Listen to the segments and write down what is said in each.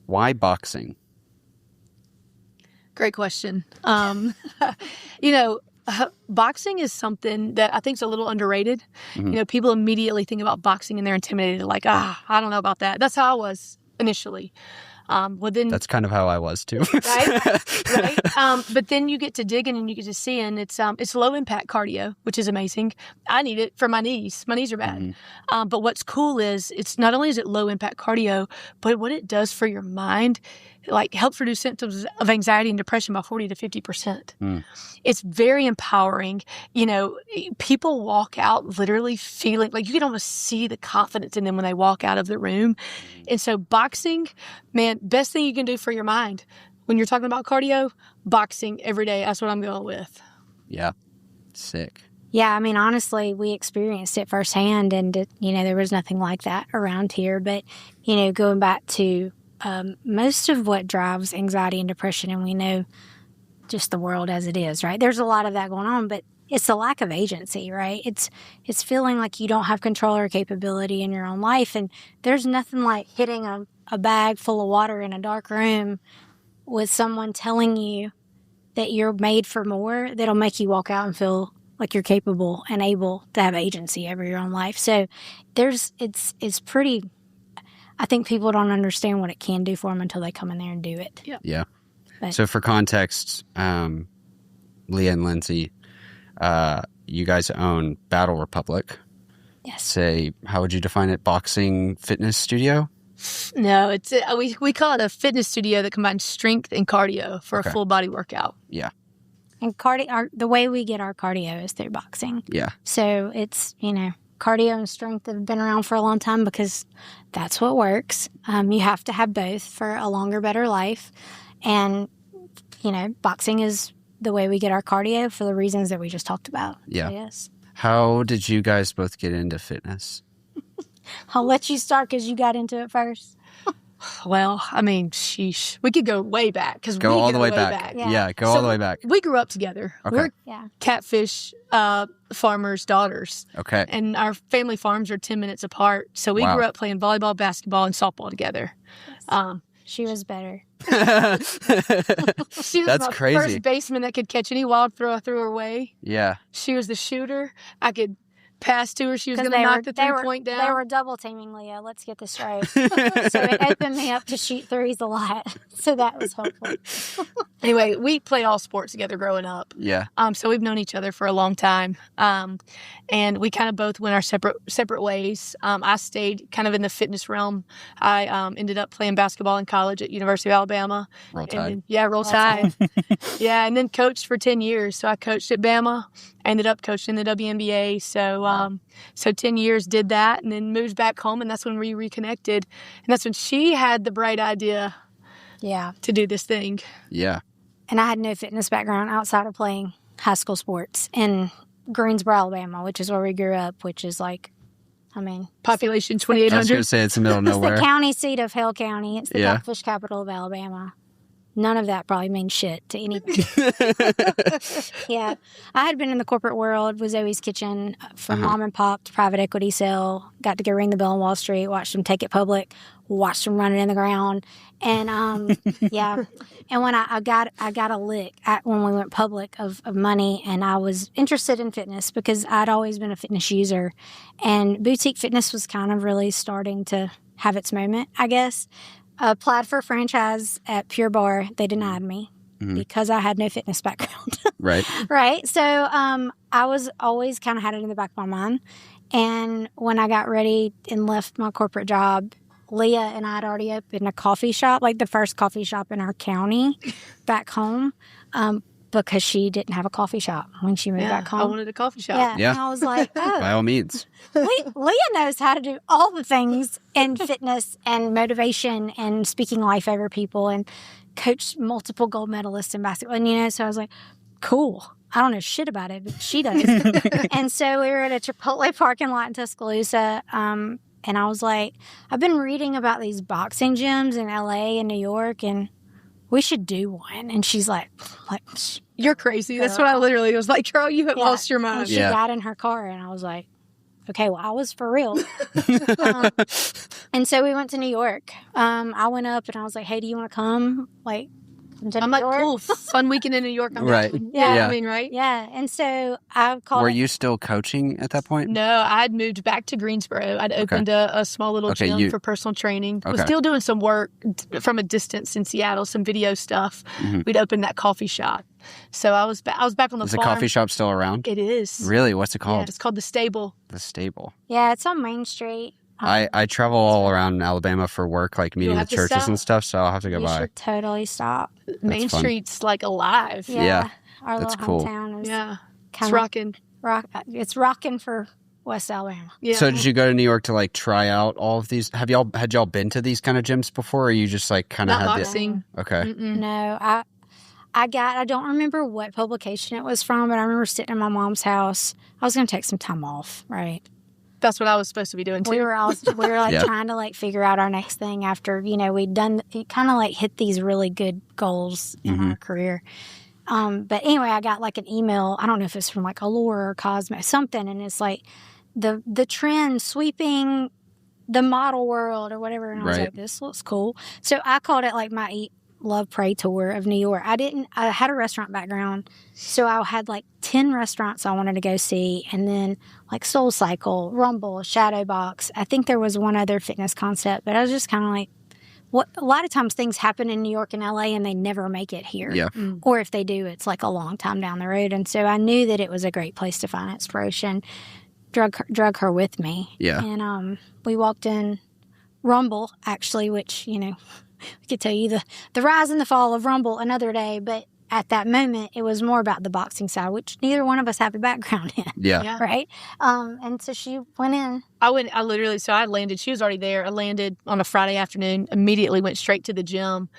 Why boxing? Great question. Boxing is something that I think is a little underrated. Mm-hmm. People immediately think about boxing and they're intimidated. Like, I don't know about that. That's how I was initially. Then That's kind of how I was too. right. But then you get to digging and you get to seeing it's low impact cardio, which is amazing. I need it for my knees. My knees are bad. Mm-hmm. But what's cool is it's not only is it low impact cardio, but what it does for your mind, like helps reduce symptoms of anxiety and depression by 40 to 50%. It's very empowering. People walk out literally feeling like you can almost see the confidence in them when they walk out of the room. And so boxing, man, best thing you can do for your mind. When you're talking about cardio, boxing every day. That's what I'm going with. Yeah. Sick. Yeah, I mean, honestly, we experienced it firsthand, and, there was nothing like that around here. But, going back to most of what drives anxiety and depression, and we know just the world as it is, right? There's a lot of that going on, but it's the lack of agency, right? It's feeling like you don't have control or capability in your own life. And there's nothing like hitting a bag full of water in a dark room with someone telling you that you're made for more that'll make you walk out and feel like you're capable and able to have agency over your own life. So it's pretty, I think people don't understand what it can do for them until they come in there and do it. Yeah. But, so for context, Leah and Lindsey, you guys own Battle Republic. Yes. How would you define it? Boxing fitness studio? No, it's we call it a fitness studio that combines strength and cardio for a full body workout. Yeah. And cardio, the way we get our cardio is through boxing. Yeah. So it's, cardio and strength have been around for a long time because that's what works. You have to have both for a longer, better life. And, boxing is the way we get our cardio for the reasons that we just talked about. Yeah. So, yes. How did you guys both get into fitness? I'll let you start because you got into it first. Well, I mean, sheesh. We could go way back. Go all the way back. Yeah, go all the way back. We grew up together. Okay. We're catfish farmers' daughters. Okay. And our family farms are 10 minutes apart. So we grew up playing volleyball, basketball, and softball together. Yes. She was better. She was That's my crazy. first baseman that could catch any wild throw I threw her way. Yeah. She was the shooter. I could pass to her. She was going to knock the 3-point down. They were double teaming Leah. Let's get this right. So it opened me up to shoot threes a lot. So that was helpful. Anyway, we played all sports together growing up. Yeah. So we've known each other for a long time. And we kind of both went our separate ways. I stayed kind of in the fitness realm. I ended up playing basketball in college at University of Alabama. Roll Tide. Roll Tide. Yeah, and then coached for 10 years. So I coached at Bama. I ended up coaching the WNBA. So 10 years did that and then moved back home. And that's when we reconnected. And that's when she had the bright idea to do this thing. Yeah. And I had no fitness background outside of playing high school sports in Greensboro, Alabama, which is where we grew up, which is population I was 2,800. going to say it's the middle of nowhere. It's the county seat of Hale County. It's the catfish capital of Alabama. None of that probably means shit to anybody. Yeah. I had been in the corporate world, was always kitchen from mom and pop to private equity sale. Got to go ring the bell on Wall Street, watch them take it public, watch them run it in the ground. And, And when I got a lick when we went public of money, and I was interested in fitness because I'd always been a fitness user. And boutique fitness was kind of really starting to have its moment, I guess. Applied for a franchise at Pure Barre. They denied me because I had no fitness background. Right. Right. So I was always kind of had it in the back of my mind. And when I got ready and left my corporate job, Leah and I had already opened a coffee shop, like the first coffee shop in our county back home, because she didn't have a coffee shop when she moved back home. I wanted a coffee shop. Yeah. And I was like, By all means. Leah knows how to do all the things in fitness and motivation and speaking life over people and coached multiple gold medalists in basketball. And, so I was like, cool. I don't know shit about it, but she does. And so we were at a Chipotle parking lot in Tuscaloosa. And I was like, I've been reading about these boxing gyms in LA and New York, and we should do one. And she's like, you're crazy. Girl. That's what I literally was like, girl, you have lost your mind. And she got in her car, and I was like, okay, well, I was for real. And so we went to New York. I went up and I was like, hey, do you want to come? Like, I'm like, cool, fun weekend in New York. I'm Right. down. Yeah. Yeah, I mean, right? Yeah. And so I called. Were you still coaching at that point? No, I'd moved back to Greensboro. I'd opened a small little gym for personal training. Was still doing some work from a distance in Seattle, some video stuff. We'd opened that coffee shop. So I was back on the farm. Is the coffee shop still around? It is. Really? What's it called? Yeah, it's called The Stable. The Stable. Yeah, it's on Main Street. I travel all around Alabama for work, like meeting with churches and stuff, so I'll have to go by. You should totally stop. Main Street's like alive. Yeah. Our That's little cool. hometown is it's rocking. It's rocking for West Alabama. Yeah. So did you go to New York to like try out all of these? Had y'all been to these kind of gyms before, or you just like kind of had boxing? Okay. Mm-mm. No, I don't remember what publication it was from, but I remember sitting in my mom's house. I was going to take some time off, right? That's what I was supposed to be doing too. We were like trying to like figure out our next thing after, we'd done, it kind of like hit these really good goals in our career. But anyway, I got like an email. I don't know if it's from like Allure or Cosmo, something. And it's like the trend sweeping the model world or whatever. And I was like, this looks cool. So I called it like my Eat, Love, Pray tour of New York. I had a restaurant background. So I had like 10 restaurants I wanted to go see. And then like Soul Cycle, Rumble, Shadow Box. I think there was one other fitness concept, but I was just kind of like, a lot of times things happen in New York and LA and they never make it here. Yeah. Or if they do, it's like a long time down the road. And so I knew that it was a great place to find inspiration. Drug her with me. Yeah. And we walked in Rumble, actually, which, I could tell you the rise and the fall of Rumble another day. But at that moment, it was more about the boxing side, which neither one of us have a background in. Yeah. Right? And so she went in. I landed. She was already there. I landed on a Friday afternoon, immediately went straight to the gym,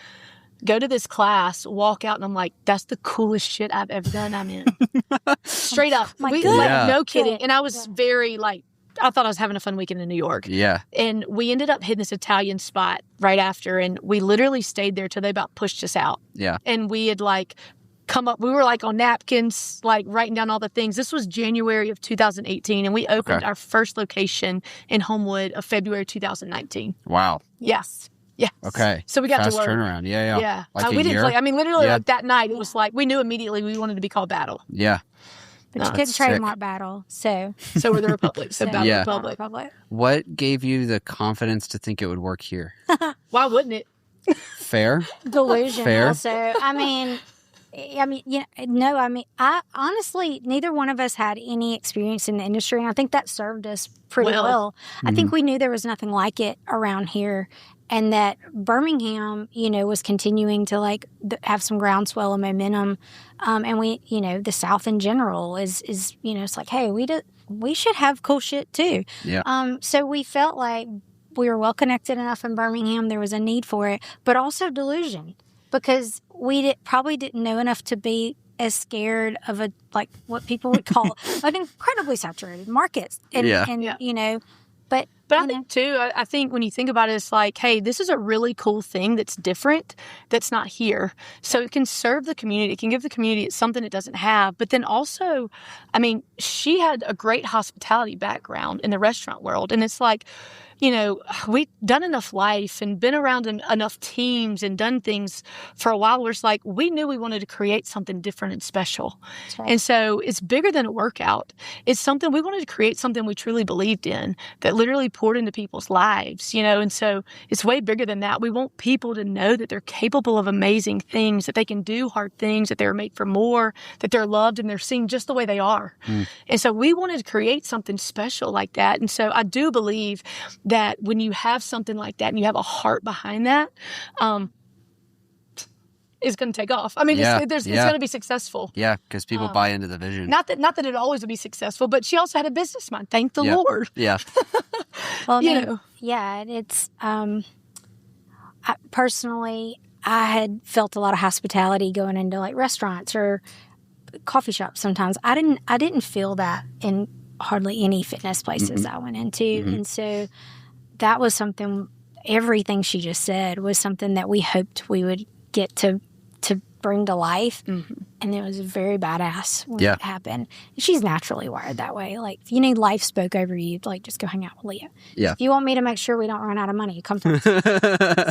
go to this class, walk out, and I'm like, that's the coolest shit I've ever done. I'm in. Straight up. No kidding. And I was very like, I thought I was having a fun weekend in New York. Yeah. And we ended up hitting this Italian spot right after, and we literally stayed there till they about pushed us out. Yeah. And we had like come up, we were like on napkins, like writing down all the things. This was January of 2018, and we opened our first location in Homewood of February 2019. Wow. Yes. Yeah. Okay. So we got Fast to work. turnaround. Yeah. Yeah. Like we a didn't year? play. I mean, literally like that night, it was like, we knew immediately we wanted to be called Battle. Yeah. But you could trademark Battle, so. So we're the Republic. So Battle Republic. What gave you the confidence to think it would work here? Why wouldn't it? Fair. Delusion. Fair. Also, I honestly, neither one of us had any experience in the industry, and I think that served us pretty well. I think we knew there was nothing like it around here, and that Birmingham, was continuing to like have some groundswell of momentum, and we, the South in general is it's like, hey, we should have cool shit too. Yeah. So we felt like we were well connected enough in Birmingham. There was a need for it, but also delusion. Because we probably didn't know enough to be as scared of what people would call an incredibly saturated market. But I think too, I think when you think about it, it's like, hey, this is a really cool thing that's different, that's not here. So it can serve the community. It can give the community something it doesn't have. But then also, I mean, she had a great hospitality background in the restaurant world. And it's like, we'd done enough life and been around enough teams and done things for a while where it's like, we knew we wanted to create something different and special. Right. And so it's bigger than a workout. It's something, we wanted to create something we truly believed in that literally poured into people's lives, and so it's way bigger than that. We want people to know that they're capable of amazing things, that they can do hard things, that they're made for more, that they're loved and they're seen just the way they are. And so we wanted to create something special like that. And so I do believe that when you have something like that and you have a heart behind that, it's going to take off. I mean, it's going to be successful. Yeah, because people buy into the vision. Not that it always would be successful, but she also had a business mind. Thank the Lord. Yeah. Well, it's personally, I had felt a lot of hospitality going into like restaurants or coffee shops. Sometimes I didn't feel that in hardly any fitness places I went into, and so that was something. Everything she just said was something that we hoped we would get to bring to life. Mm-hmm. And it was very badass when it happened. She's naturally wired that way. Like, if you need life spoke over you, like, just go hang out with Leah. Yeah. If you want me to make sure we don't run out of money, come talk to me.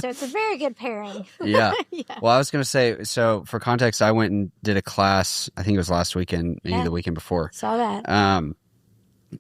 So it's a very good pairing. Yeah. Well, I was going to say, so for context, I went and did a class, I think it was last weekend, maybe the weekend before. Saw that.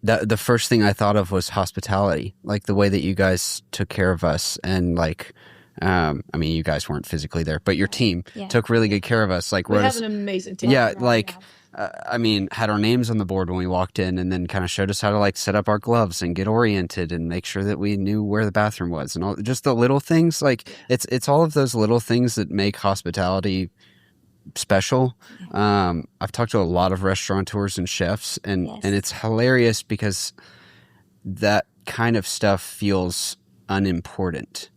The first thing I thought of was hospitality, like the way that you guys took care of us. And like, I mean, you guys weren't physically there, but your team took really good care of us. Like, we have an amazing team. Yeah, like, I mean, had our names on the board when we walked in, and then kind of showed us how to like set up our gloves and get oriented and make sure that we knew where the bathroom was and all, just the little things. Like, it's all of those little things that make hospitality special. I've talked to a lot of restaurateurs and chefs, and it's hilarious because that kind of stuff feels unimportant.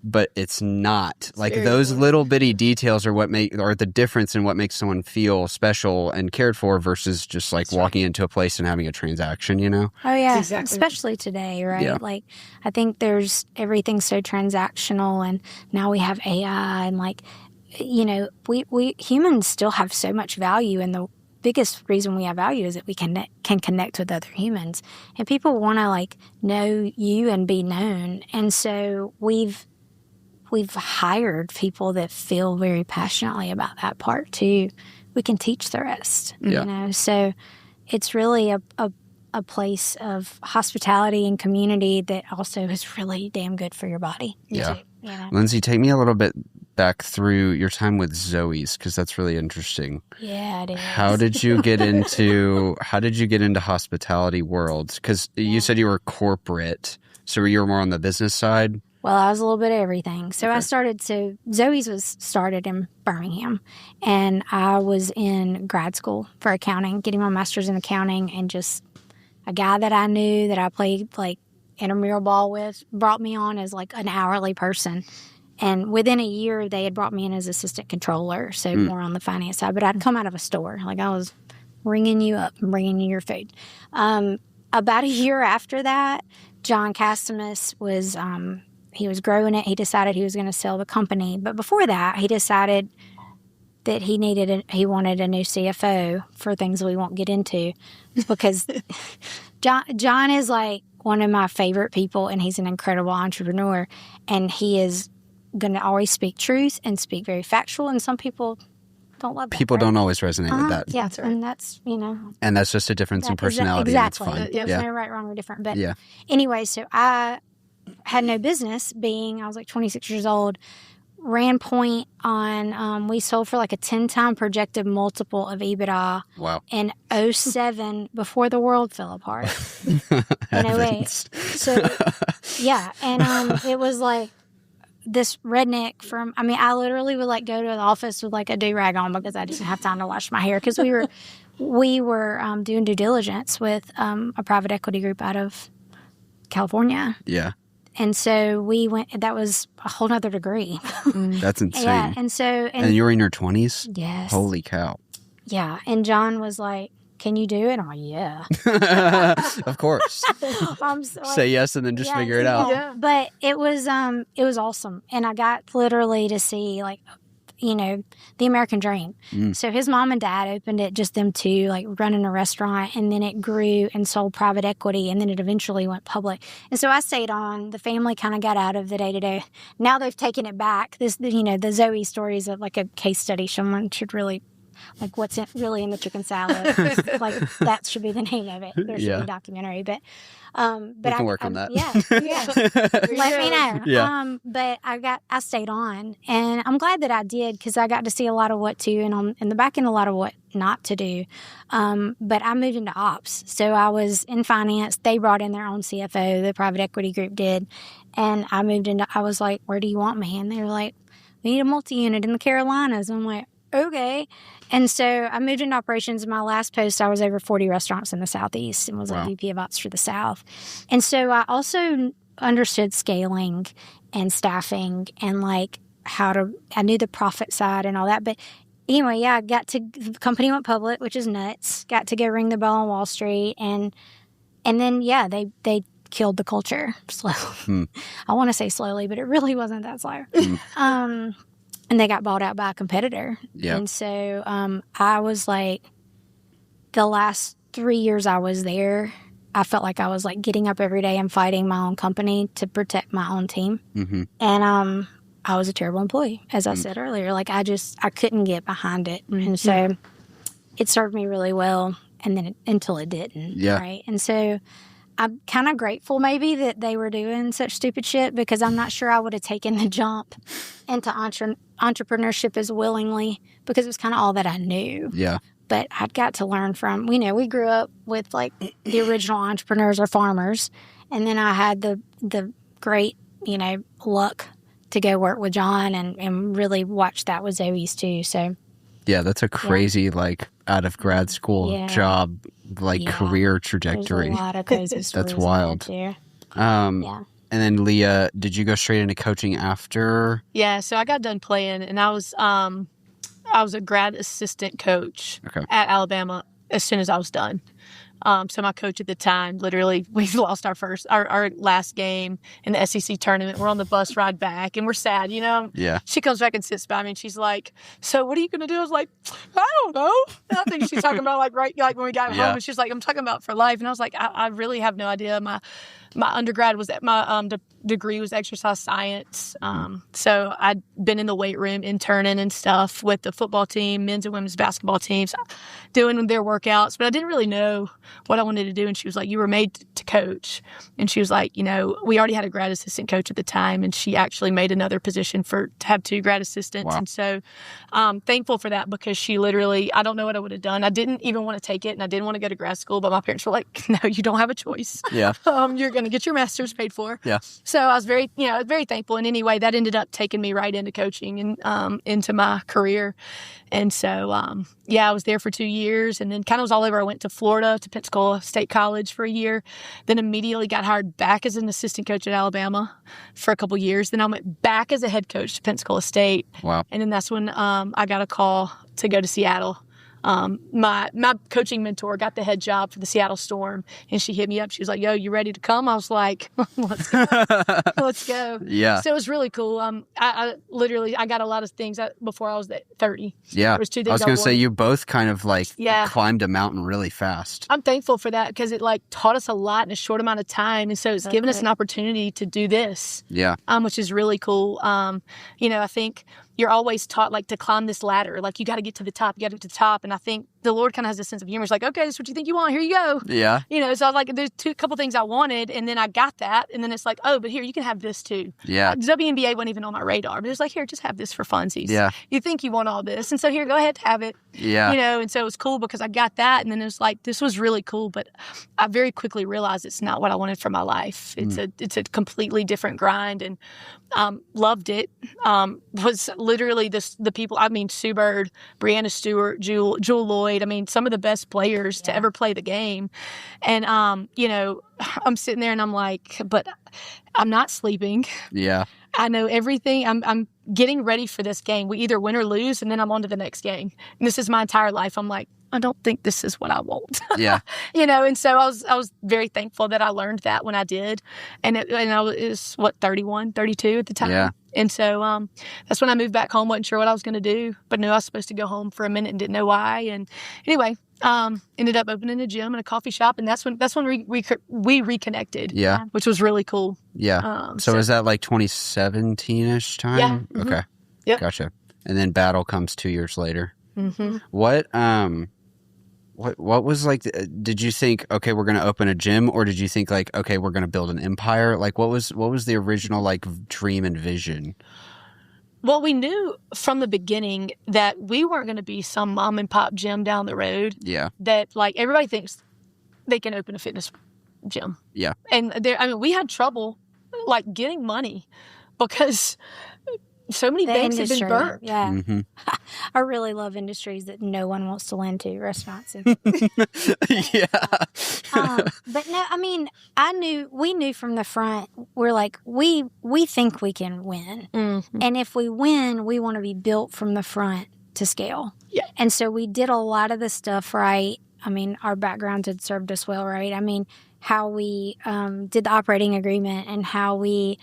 But it's not. Like, those little bitty details are are the difference in what makes someone feel special and cared for versus just like walking into a place and having a transaction, you know? Oh yeah, exactly. Especially today, right? Yeah. Like, I think everything's so transactional, and now we have AI, and like, you know, we humans still have so much value, and the biggest reason we have value is that we can connect with other humans, and people want to like know you and be known, and so we've hired people that feel very passionately about that part too. We can teach the rest, you know. So it's really a place of hospitality and community that also is really damn good for your body. Yeah. Too, you know? Lindsey, take me a little bit back through your time with Zoe's, because that's really interesting. Yeah, it is. How did you get into hospitality world? Because you said you were corporate, so you were more on the business side. Well, I was a little bit of everything. So Zoe's was started in Birmingham, and I was in grad school for accounting, getting my master's in accounting, and just a guy that I knew that I played like intramural ball with brought me on as like an hourly person. And within a year, they had brought me in as assistant controller, so more on the finance side. But I'd come out of a store. Like, I was ringing you up and bringing you your food. About a year after that, John Castamus was... he was growing it. He decided he was going to sell the company. But before that, he decided that he wanted a new CFO for things we won't get into, because John is like one of my favorite people, and he's an incredible entrepreneur, and he is going to always speak truth and speak very factual. And some people don't love that. People don't always resonate with that. Yeah, that's right. and that's, you know. And that's just a difference in personality. Exactly. And it's fine. There's no right, wrong, or different. But anyway, so I had no business I was like 26 years old, ran point on, we sold for like a 10-time projected multiple of EBITDA. Wow. In 2007, before the world fell apart. So, yeah. And it was like this redneck I literally would like go to the office with like a do-rag on because I didn't have time to wash my hair, because we were doing due diligence with a private equity group out of California. Yeah. And so we went, that was a whole nother degree. That's insane. Yeah. And so, and you were in your 20s? Yes. Holy cow. Yeah. And John was like, "Can you do it?" I'm like, "Yeah." Of course. Say yes and then just figure it out. Yeah. But it was awesome. And I got literally to see, like, you know, the American dream. So his mom and dad opened it, just them two, like running a restaurant, and then it grew and sold private equity, and then it eventually went public. And so I stayed on. The family kind of got out of the day-to-day. Now they've taken it back. The Zoe story is like a case study. Someone should really, like, what's really in the chicken salad. Like, that should be the name of it. There should be a documentary. But we can work on that. Yeah. Let me know. Yeah. But I stayed on, and I'm glad that I did, because I got to see a lot of what to, and in the back end, a lot of what not to do. But I moved into ops. So I was in finance. They brought in their own CFO, the private equity group did. And I was like, "Where do you want me?" And they were like, "We need a multi-unit in the Carolinas." And I'm like, "Okay." And so I moved into operations. In my last post, I was over 40 restaurants in the Southeast and was a VP of Ops for the South. And so I also understood scaling and staffing and like I knew the profit side and all that. But anyway, the company went public, which is nuts. Got to go ring the bell on Wall Street. And then, they killed the culture slowly. I want to say slowly, but it really wasn't that slow. and they got bought out by a competitor. Yeah. And so I was like, the last 3 years I was there, I felt like I was like getting up every day and fighting my own company to protect my own team. Mm-hmm. And I was a terrible employee, as I said earlier. Like I couldn't get behind it. Mm-hmm. And so it served me really well, and then until it didn't. Yeah. Right. And so I'm kind of grateful maybe that they were doing such stupid shit, because I'm not sure I would have taken the jump into entrepreneurship as willingly, because it was kind of all that I knew. Yeah. But I'd got to learn from, we grew up with like the original entrepreneurs or farmers. And then I had the great, luck to go work with John and really watch that with Zoe's too. So yeah, that's a crazy like out of grad school job, like career trajectory. There's a lot of crazy stories. That's wild. And then Leah, did you go straight into coaching after? Yeah, so I got done playing, and I was a grad assistant coach at Alabama as soon as I was done. So my coach at the time, literally, we lost our last game in the SEC tournament. We're on the bus ride back, and we're sad, Yeah. She comes back and sits by me, and she's like, "So what are you going to do?" I was like, "I don't know." And I think she's talking about like when we got home, and she's like, "I'm talking about for life." And I was like, I really have no idea. My undergrad was my degree was exercise science. So I'd been in the weight room interning and stuff with the football team, men's and women's basketball teams, doing their workouts, but I didn't really know what I wanted to do. And she was like, "You were made to coach." And she was like, we already had a grad assistant coach at the time, and she actually made another position to have 2 grad assistants. Wow. And so I'm thankful for that, because she literally, I don't know what I would have done. I didn't even want to take it, and I didn't want to go to grad school, but my parents were like, "No, you don't have a choice. Yeah. You're going to get your master's paid for." Yeah. So I was very thankful. And anyway, that ended up taking me right into coaching and into my career. And so, I was there for 2 years, and then kind of was all over. I went to Florida, to Pensacola State College for a year, then immediately got hired back as an assistant coach at Alabama for a couple years. Then I went back as a head coach to Pensacola State. Wow. And then that's when I got a call to go to Seattle. My coaching mentor got the head job for the Seattle Storm, and she hit me up. She was like, "Yo, you ready to come?" I was like, "Let's go." Let's go. Yeah. So it was really cool. I literally got a lot of things before I was 30. Yeah. There was 2 things I was going to say, wanted. you both kind of like climbed a mountain really fast. I'm thankful for that, because it like taught us a lot in a short amount of time. And so it's given us an opportunity to do this. Yeah. Which is really cool. I think you're always taught like to climb this ladder. Like you got to get to the top. You got to get to the top. And I think the Lord kind of has a sense of humor. It's like, "Okay, this is what you think you want. Here you go." Yeah. So I was like, there's a couple things I wanted, and then I got that. And then it's like, "Oh, but here, you can have this too." Yeah. WNBA wasn't even on my radar, but it's like, "Here, just have this for funsies." Yeah. You think you want all this. And so here, go ahead, have it. Yeah. And so it was cool because I got that. And then it was like, this was really cool, but I very quickly realized it's not what I wanted for my life. It's a completely different grind, and loved it. Was literally the people, Sue Bird, Brianna Stewart, Jewel Lloyd, some of the best players to ever play the game. And, I'm sitting there and I'm like, but I'm not sleeping. Yeah. I know everything. I'm getting ready for this game. We either win or lose, and then I'm on to the next game. And this is my entire life. I'm like, I don't think this is what I want. Yeah. And so I was very thankful that I learned that when I did. And I was 31, 32 at the time. Yeah. And so that's when I moved back home. Wasn't sure what I was going to do, but knew I was supposed to go home for a minute and didn't know why. And anyway, ended up opening a gym and a coffee shop, and that's when we reconnected. Yeah. Which was really cool. Yeah. So is that like 2017-ish time? Yeah. Mm-hmm. Okay. Yep. Gotcha. And then Battle comes 2 years later. Mm-hmm. What was like, did you think, okay, we're going to open a gym, or did you think like, okay, we're going to build an empire? Like what was the original like dream and vision? Well, we knew from the beginning that we weren't going to be some mom and pop gym down the road. Yeah. That like everybody thinks they can open a fitness gym. Yeah. And we had trouble like getting money because so many banks have been burnt. Yeah. Mm-hmm. I really love industries that no one wants to lend to, restaurants. Yeah. But no, we knew from the front, we're like, we think we can win. Mm-hmm. And if we win, we want to be built from the front to scale. Yeah. And so we did a lot of the stuff right. Our backgrounds had served us well, right? How we did the operating agreement and how we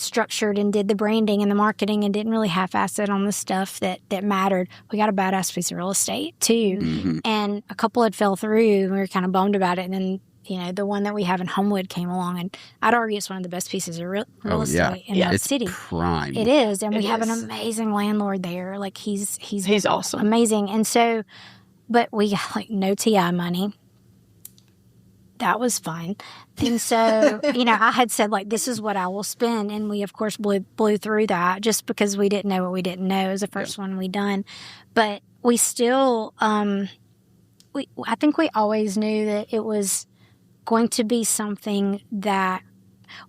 structured and did the branding and the marketing and didn't really half-ass it on the stuff that mattered. We got a badass piece of real estate too. Mm-hmm. And a couple had fell through and we were kind of bummed about it. And then, you know, the one that we have in Homewood came along, and I'd argue it's one of the best pieces of real estate in the city. Prime. It is. And we have an amazing landlord there. Like he's awesome. Amazing. And so, but we got like no TI money. That was fun. And so, you know, I had said, like, this is what I will spend. And we, of course, blew through that just because we didn't know what we didn't know. It was the first one we done. But we still, I think we always knew that it was going to be something that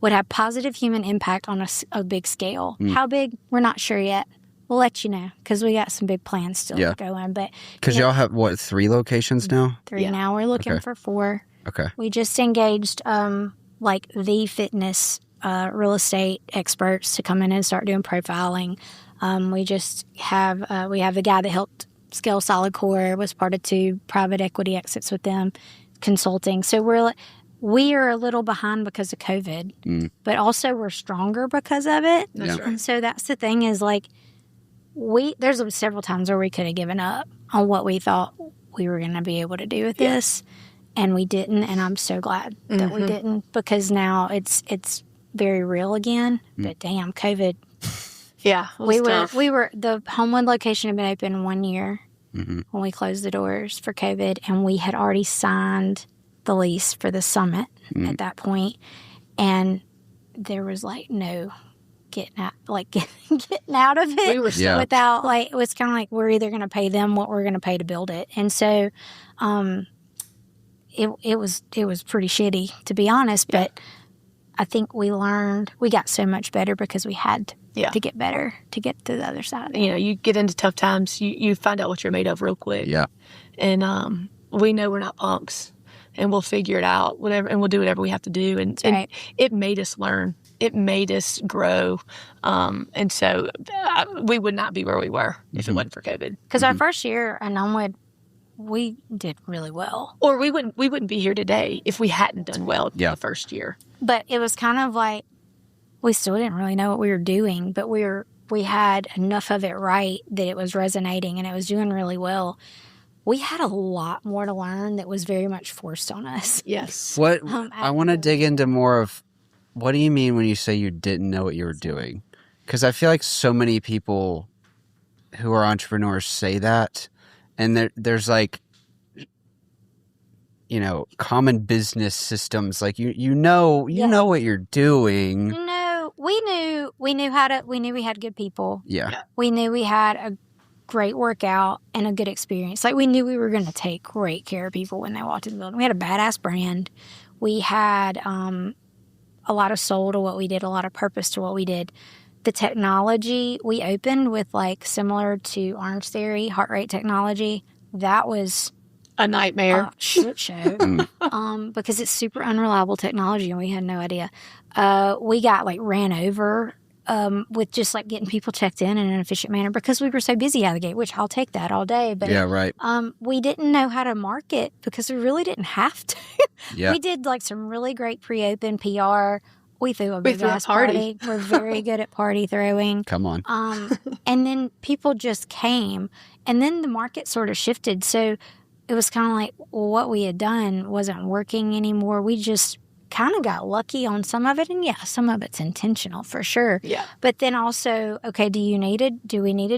would have positive human impact on a big scale. How big? We're not sure yet. We'll let you know because we got some big plans still going. But because y'all have, what, 3 locations now? 3 now. We're looking for 4. Okay. We just engaged like the fitness real estate experts to come in and start doing profiling. We just have we have the guy that helped scale Solid Core, was part of 2 private equity exits with them, consulting. So we are a little behind because of COVID, but also we're stronger because of it. That's right. And so that's the thing is like there's several times where we could have given up on what we thought we were going to be able to do with this. And we didn't, and I'm so glad that we didn't, because now it's very real again. But damn, COVID. Yeah, we were the Homewood location had been open 1 year when we closed the doors for COVID, and we had already signed the lease for the summit at that point, and there was like no getting out of it. We were without like, it was kind of like we're either going to pay them what we're going to pay to build it, and so. It was pretty shitty, to be honest, but I think we got so much better because we had to get better to get to the other side. You know, you get into tough times, you find out what you're made of real quick. Yeah. And we know we're not punks, and we'll figure it out, and we'll do whatever we have to do. And it made us learn. It made us grow. And so we would not be where we were if it wasn't for COVID. Because our first year in Homewood, we did really well. Or we wouldn't be here today if we hadn't done well the first year. But it was kind of like we still didn't really know what we were doing, but we had enough of it right that it was resonating and it was doing really well. We had a lot more to learn that was very much forced on us. Yes. What I want to dig into more of, what do you mean when you say you didn't know what you were doing? Because I feel like so many people who are entrepreneurs say that. And there's like, you know, common business systems. Like you know what you're doing. No, we knew we had good people. Yeah. We knew we had a great workout and a good experience. Like we knew we were going to take great care of people when they walked in the building. We had a badass brand. We had a lot of soul to what we did, a lot of purpose to what we did. The technology we opened with, like, similar to Orange Theory, heart rate technology, that was a nightmare. Shit show. Because it's super unreliable technology and we had no idea. We got like ran over with just like getting people checked in an efficient manner because we were so busy out of the gate, which I'll take that all day. But yeah, right. We didn't know how to market because we really didn't have to. Yeah. We did like some really great pre-open PR. We threw a big ass party. We're very good at party throwing. Come on. And then people just came. And then the market sort of shifted. So it was kind of like, well, what we had done wasn't working anymore. We just kind of got lucky on some of it. And yeah, some of it's intentional for sure. Yeah. But then also, okay, do we need a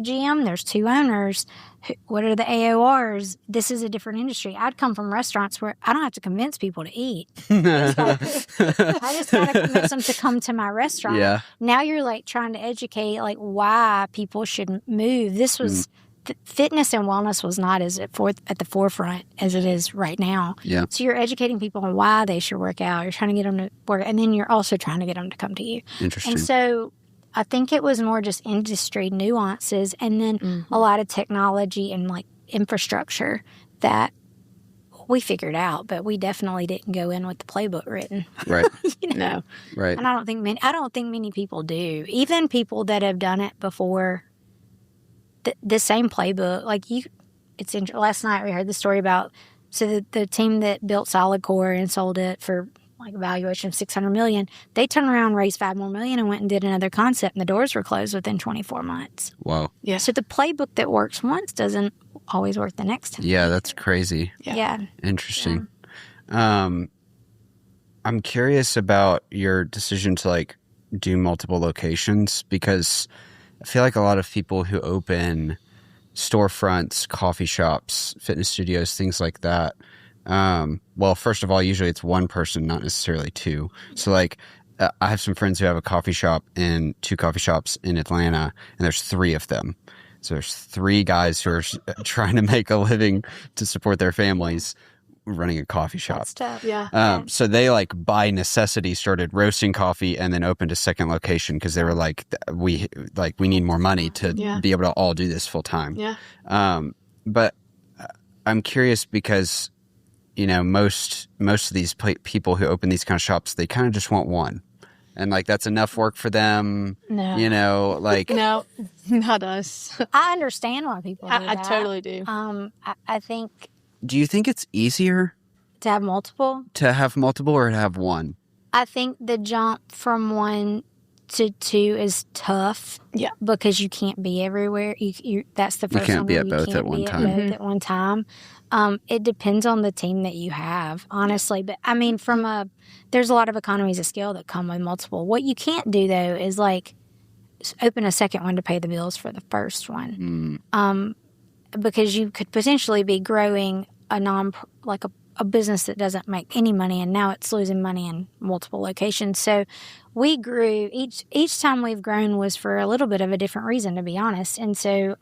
GM? There's 2 owners. What are the AORs? This is a different industry. I'd come from restaurants where I don't have to convince people to eat. I just got to convince them to come to my restaurant. Yeah. Now you're like trying to educate like why people should move. This was fitness and wellness was not as at the forefront as it is right now. Yeah. So you're educating people on why they should work out. You're trying to get them to work, and then you're also trying to get them to come to you. Interesting. And so I think it was more just industry nuances and then a lot of technology and like infrastructure that we figured out, but we definitely didn't go in with the playbook written. Right. No. Right. And I don't think many people do. Even people that have done it before, the same playbook. Like last night we heard the story about the team that built Solid Core and sold it for like a valuation of $600 million. They turned around, raised $5 more million, and went and did another concept, and the doors were closed within 24 months. Wow. Yeah. So the playbook that works once doesn't always work the next time. Yeah, that's crazy. Yeah. Interesting. I'm curious about your decision to like do multiple locations, because I feel like a lot of people who open storefronts, coffee shops, fitness studios, things like that. Well, first of all, usually it's one person, not necessarily two. So like, I have some friends who have a coffee shop and 2 coffee shops in Atlanta, and there's 3 of them. So there's 3 guys who are trying to make a living to support their families running a coffee shop. That's tough. Yeah. So they like by necessity started roasting coffee and then opened a second location because they were like, we need more money to be able to all do this full time. Yeah. But I'm curious because, you know, most of these people who open these kind of shops, they kind of just want one. And like, that's enough work for them. No. You know, like. No, not us. I understand why people do I that. totally do. I think Do you think it's easier to have multiple or to have one? I think the jump from 1 to 2 is tough. Yeah. Because you can't be everywhere. You that's the first You can't one be where at both at one time. Both at one time. It depends on the team that you have, honestly. But I mean, there's a lot of economies of scale that come with multiple. What you can't do though is like open a second one to pay the bills for the first one. Because you could potentially be growing a business that doesn't make any money, and now it's losing money in multiple locations. So we grew each time we've grown was for a little bit of a different reason, to be honest. And so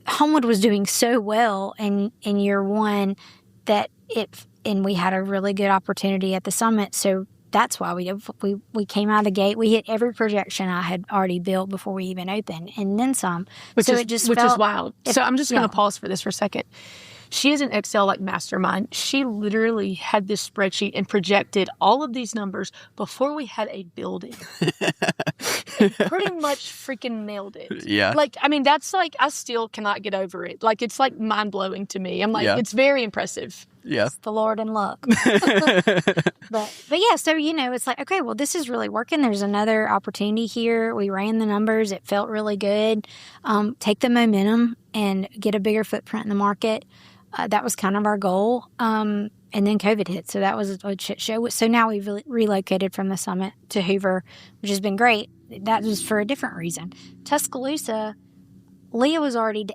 Homewood was doing so well in year 1 that we had a really good opportunity at the summit. So that's why we came out of the gate. We hit every projection I had already built before we even opened, and then some. Which is wild. So I'm just going to pause for this for a second. She is an Excel like mastermind. She literally had this spreadsheet and projected all of these numbers before we had a building. Pretty much freaking nailed it. Yeah. Like, I mean, that's like, I still cannot get over it. Like, it's like mind blowing to me. I'm like, it's very impressive. Yeah. It's the Lord and luck. But yeah, so, you know, it's like, okay, well, this is really working. There's another opportunity here. We ran the numbers. It felt really good. Take the momentum and get a bigger footprint in the market. That was kind of our goal. And then COVID hit. So that was a shit show. So now we've relocated from the summit to Hoover, which has been great. That was for a different reason. Tuscaloosa, Leah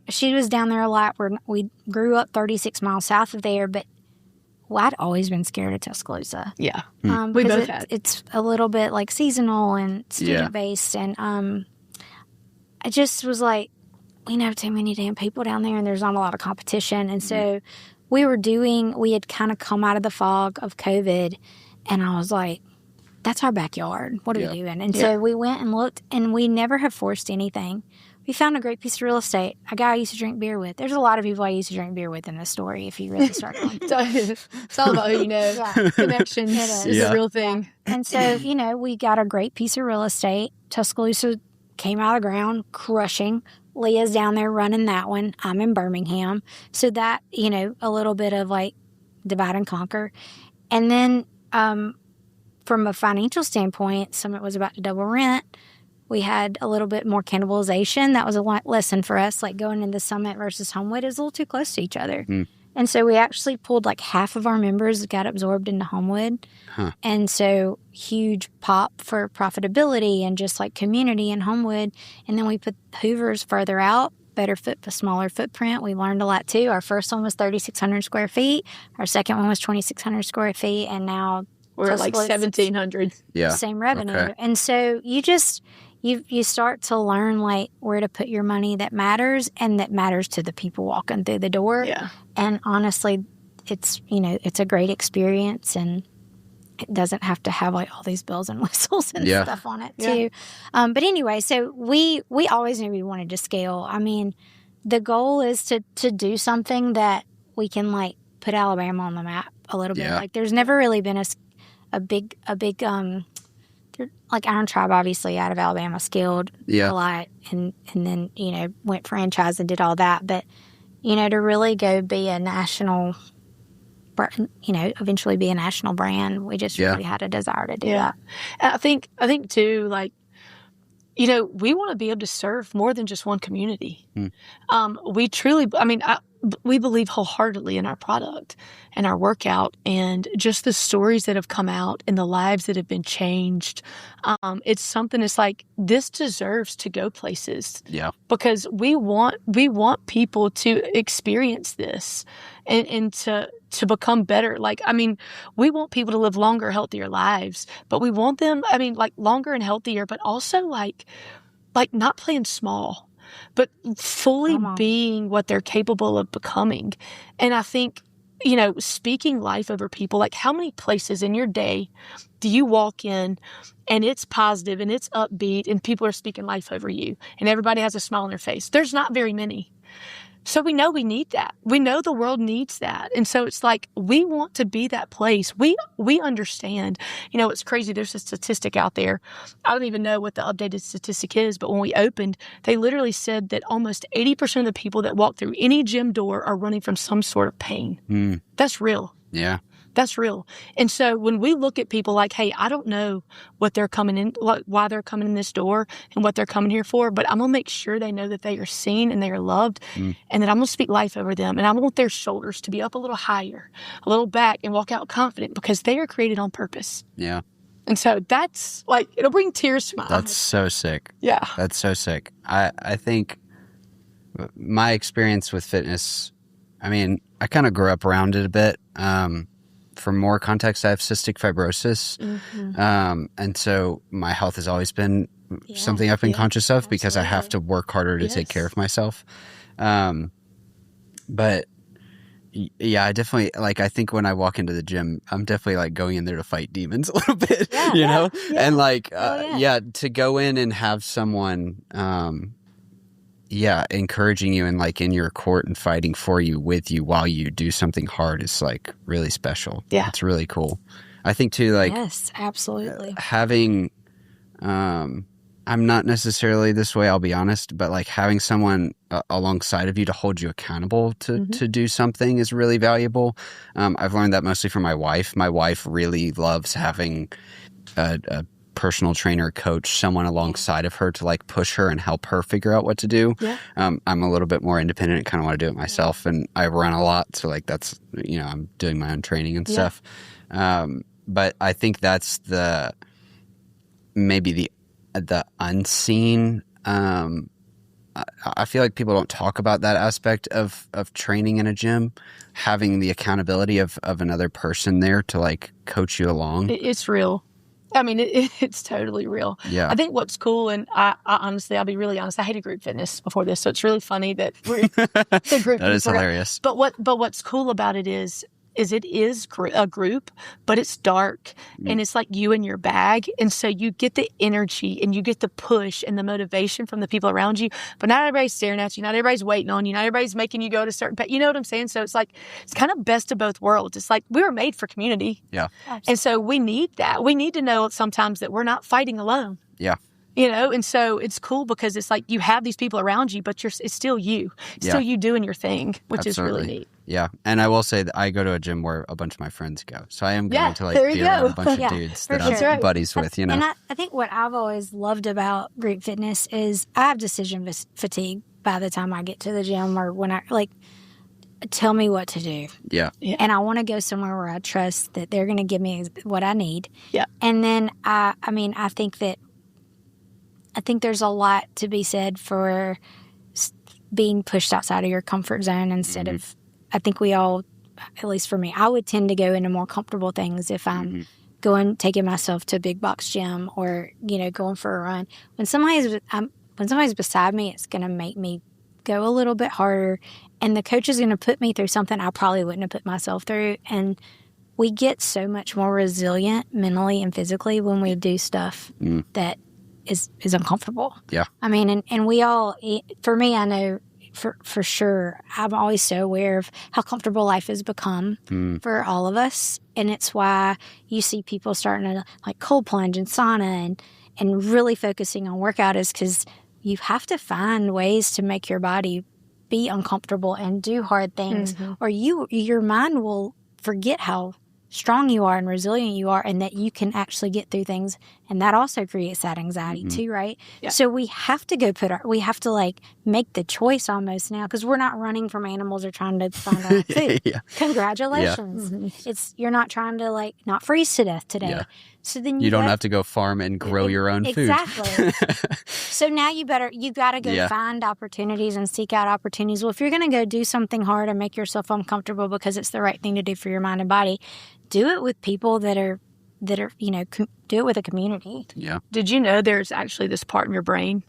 she was down there a lot. We grew up 36 miles south of there, but I'd always been scared of Tuscaloosa. Yeah. We both had. It's a little bit like seasonal and student-based. And I just was like, we know too many damn people down there, and there's not a lot of competition. And so we had kind of come out of the fog of COVID, and I was like, that's our backyard. What are we doing? And so we went and looked, and we never have forced anything. We found a great piece of real estate, a guy I used to drink beer with. There's a lot of people I used to drink beer with in this story, if you really start going. It's all about who you know. Connections is the real thing. And so, you know, we got a great piece of real estate. Tuscaloosa came out of the ground, crushing. Leah's down there running that one. I'm in Birmingham. So that, you know, a little bit of like divide and conquer. And then from a financial standpoint, Summit was about to double rent. We had a little bit more cannibalization. That was a lesson for us, like going into Summit versus Homewood is a little too close to each other. And so we actually pulled like half of our members got absorbed into Homewood. And so huge pop for profitability and just like community in Homewood. And then we put Hoover's further out, smaller footprint. We learned a lot too. Our first one was 3,600 square feet. Our second one was 2,600 square feet. And now we're at like 1,700. Yeah. Same revenue. Okay. And so you start to learn like where to put your money that matters and that matters to the people walking through the door. Yeah. And honestly, it's a great experience, and it doesn't have to have like all these bells and whistles and stuff on it too. But anyway, so we always knew we wanted to scale. I mean, the goal is to do something that we can like put Alabama on the map a little bit. Like there's never really been a big like Iron Tribe, obviously, out of Alabama, scaled a lot, and then, you know, went franchise and did all that. But, you know, to really go be a national eventually be a national brand. We just really had a desire to do that. And I think too, like, we want to be able to serve more than just one community. We truly, we believe wholeheartedly in our product and our workout and just the stories that have come out and the lives that have been changed. It's something that's like, this deserves to go places. Yeah. Because we want people to experience this and to become better. Like, we want people to live longer, healthier lives, but we want them, longer and healthier, but also like not playing small, but fully being what they're capable of becoming. And I think, speaking life over people, like how many places in your day do you walk in and it's positive and it's upbeat and people are speaking life over you and everybody has a smile on their face? There's not very many. So we know we need that. We know the world needs that. And so it's like, we want to be that place. We understand. It's crazy. There's a statistic out there. I don't even know what the updated statistic is, but when we opened, they literally said that almost 80% of the people that walk through any gym door are running from some sort of pain. That's real. Yeah. That's real. And so when we look at people like, hey, I don't know what they're coming in, why they're coming in this door and what they're coming here for, but I'm going to make sure they know that they are seen and they are loved and that I'm going to speak life over them. And I want their shoulders to be up a little higher, a little back, and walk out confident because they are created on purpose. Yeah. And so that's like, it'll bring tears to my eyes. That's so sick. Yeah. That's so sick. I think my experience with fitness, I kind of grew up around it a bit. For more context, I have cystic fibrosis. And so my health has always been something I've been conscious of because I have to work harder to take care of myself. But yeah, I definitely, I think when I walk into the gym, I'm definitely going in there to fight demons a little bit, you know? Yeah. And to go in and have someone, encouraging you and in your court and fighting for you with you while you do something hard is really special. Yeah. It's really cool. I think too, yes, absolutely. Having, I'm not necessarily this way, I'll be honest, but having someone alongside of you to hold you accountable to do something is really valuable. I've learned that mostly from my wife. My wife really loves having a personal trainer, coach, someone alongside of her to push her and help her figure out what to do. Yeah. I'm a little bit more independent and kind of want to do it myself. And I run a lot. So that's, I'm doing my own training and stuff. But I think that's maybe the unseen, I feel like people don't talk about that aspect of training in a gym, having the accountability of another person there to coach you along. It's real. It's totally real. Yeah. I think what's cool, and I honestly, I'll be really honest, I hated group fitness before this, so it's really funny that we're the group. That is hilarious. But what's cool about it is it is a group, but it's dark and it's you in your bag. And so you get the energy and you get the push and the motivation from the people around you, but not everybody's staring at you. Not everybody's waiting on you. Not everybody's making you go to certain, you know what I'm saying? So it's it's kind of best of both worlds. It's we were made for community. Yeah. Absolutely. And so we need that. We need to know sometimes that we're not fighting alone. Yeah. And so it's cool because it's you have these people around you, but it's still you. It's still you doing your thing, which is really neat. Yeah. And I will say that I go to a gym where a bunch of my friends go. So I am going to be around a bunch of dudes that I'm buddies with, And I think what I've always loved about group fitness is I have decision fatigue by the time I get to the gym or when I tell me what to do. Yeah. And I want to go somewhere where I trust that they're going to give me what I need. Yeah. And then I think there's a lot to be said for being pushed outside of your comfort zone instead of, I think we all, at least for me, I would tend to go into more comfortable things if I'm taking myself to a big box gym or, going for a run. When somebody's beside me, it's going to make me go a little bit harder and the coach is going to put me through something I probably wouldn't have put myself through. And we get so much more resilient mentally and physically when we do stuff that is uncomfortable. Yeah. And we all, for me, I know for sure, I'm always so aware of how comfortable life has become for all of us. And it's why you see people starting to cold plunge and sauna and really focusing on workout is because you have to find ways to make your body be uncomfortable and do hard things or your mind will forget how strong you are and resilient you are, and that you can actually get through things. And that also creates that anxiety too, right? Yeah. So we have to we have to like make the choice almost now, because we're not running from animals or trying to find our own food. Yeah. Congratulations. You're not trying to like not freeze to death today. Yeah. So then you don't have to go farm and grow your own food. Exactly. So now you got to go find opportunities and seek out opportunities. Well, if you're going to go do something hard and make yourself uncomfortable because it's the right thing to do for your mind and body, do it with people that are do it with a community. Yeah. Did you know there's actually this part in your brain?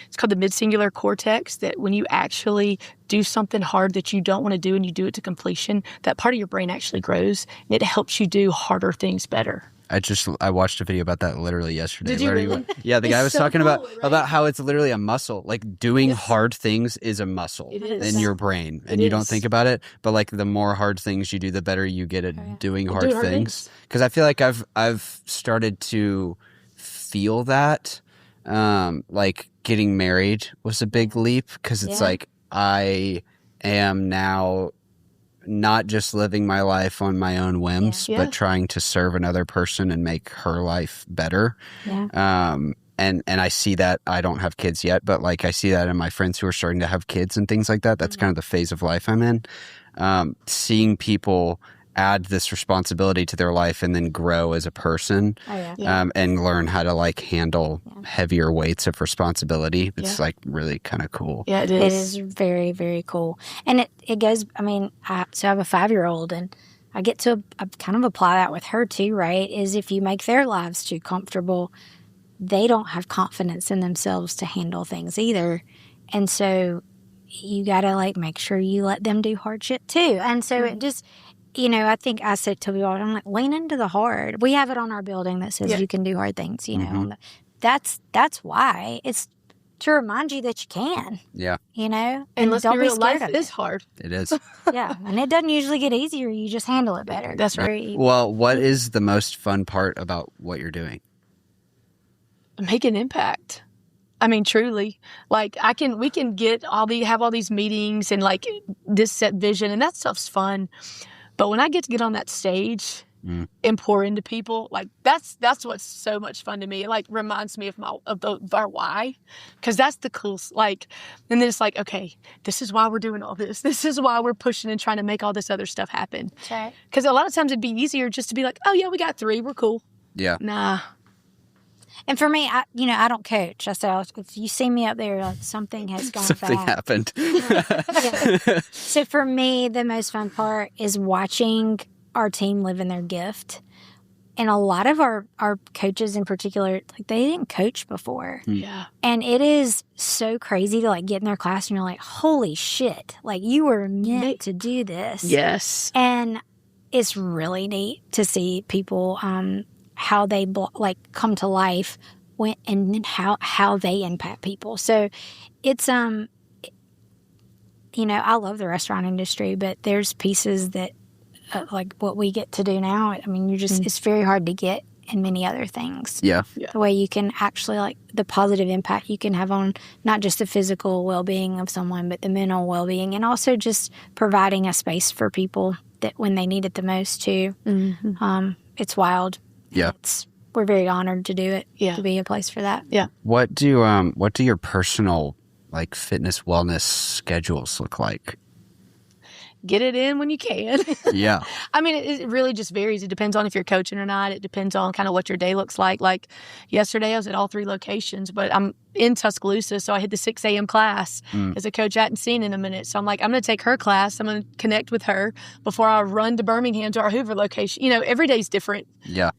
It's called the midsingular cortex, that when you actually do something hard that you don't want to do and you do it to completion, that part of your brain actually grows and it helps you do harder things better. I watched a video about that literally yesterday. Did you really? Yeah, the guy was so talking cool, about right? how it's literally a muscle. Like doing hard things is a muscle in your brain, and you don't think about it. But like the more hard things you do, the better you get at doing hard things. Because I feel like I've started to feel that. Like getting married was a big leap, because it's like I am now not just living my life on my own whims, but trying to serve another person and make her life better. Yeah. And I see that. I don't have kids yet, but like I see that in my friends who are starting to have kids and things like that. That's kind of the phase of life I'm in. Seeing people add this responsibility to their life and then grow as a person, and learn how to like handle heavier weights of responsibility. It's like really kind of cool. Yeah, it is. It is very, very cool. And it goes, I mean, I have a 5-year-old, and I get to kind of apply that with her too, right? Is if you make their lives too comfortable, they don't have confidence in themselves to handle things either. And so you got to like make sure you let them do hard shit too. And so it just, I think I said to people, I'm like, lean into the hard. We have it on our building that says you can do hard things, That's why. It's to remind you that you can. Yeah. And let's be real, life is hard. It is. Yeah. And it doesn't usually get easier. You just handle it better. That's right. Well, what is the most fun part about what you're doing? Make an impact. I mean, truly, like we can have all these meetings and like this set vision, and that stuff's fun. But when I get to get on that stage and pour into people, like that's what's so much fun to me. It like reminds me of our why, because that's the cool. Like, and then it's like, okay, this is why we're doing all this. This is why we're pushing and trying to make all this other stuff happen. Because a lot of times it'd be easier just to be like, oh yeah, we got 3, we're cool. Yeah. Nah. And for me, I don't coach. I say, if you see me up there, like something has gone bad. Something happened. So for me, the most fun part is watching our team live in their gift. And a lot of our coaches in particular, like they didn't coach before. Yeah. And it is so crazy to like get in their class and you're like, holy shit, like you were meant to do this. Yes. And it's really neat to see people, how they come to life and then how they impact people. So it's, I love the restaurant industry, but there's pieces that like what we get to do now. I mean, it's very hard to get in many other things. Yeah. The way you can actually like the positive impact you can have on not just the physical well-being of someone, but the mental well-being, and also just providing a space for people that when they need it the most too. It's wild. Yeah. We're very honored to do it, to be a place for that. Yeah. What do your personal like fitness wellness schedules look like? Get it in when you can. Yeah. I mean, it really just varies. It depends on if you're coaching or not. It depends on kind of what your day looks like. Like yesterday, I was at all 3 locations, but I'm in Tuscaloosa, so I hit the 6 a.m. class as a coach I hadn't seen in a minute. So I'm like, I'm going to take her class. I'm going to connect with her before I run to Birmingham to our Hoover location. Every day's different. Yeah.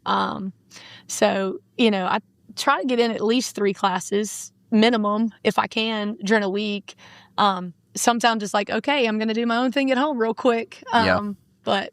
So, I try to get in at least 3 classes minimum if I can during a week. Sometimes it's like, okay, I'm going to do my own thing at home real quick. But